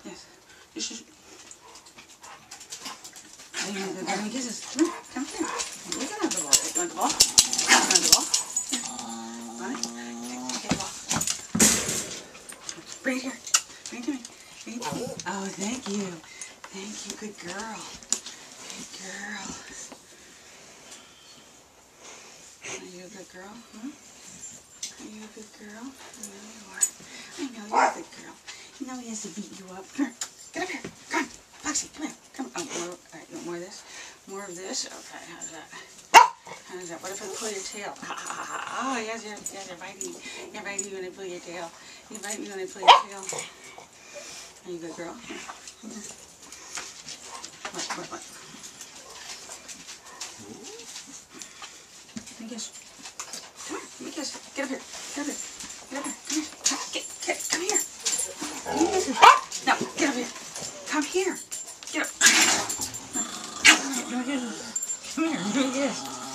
Yes. You should. You want to go give me kisses? Come here. Come here. You can have the ball. You want the ball? You want the ball? Here. Want it? Get the ball. Bring it here. Bring it to me. Bring it to me. Oh, thank you. Thank you. Good girl. Good girl. Are you a good girl? Hmm? Are you a good girl? I know you are. I know you're a good girl. You know he has to beat you up. Come here. Get up here. Come on. Foxy, come here. Come on. Oh, more. All right, you want more of this? More of this? Okay, how's that? How's that? What if I pull your tail? Ha ha ha ha. Oh, yes, you're biting. You're biting me when I pull your tail. You bite me when I pull your tail. Are you a good girl? What? Let me kiss. Come here. Let me kiss. Get up here. Get up here. Get up here. Come here. Come here. Give me kisses. No, get up here. Come here. Get up. Come here. Give me kisses. Come here. Give me a kiss.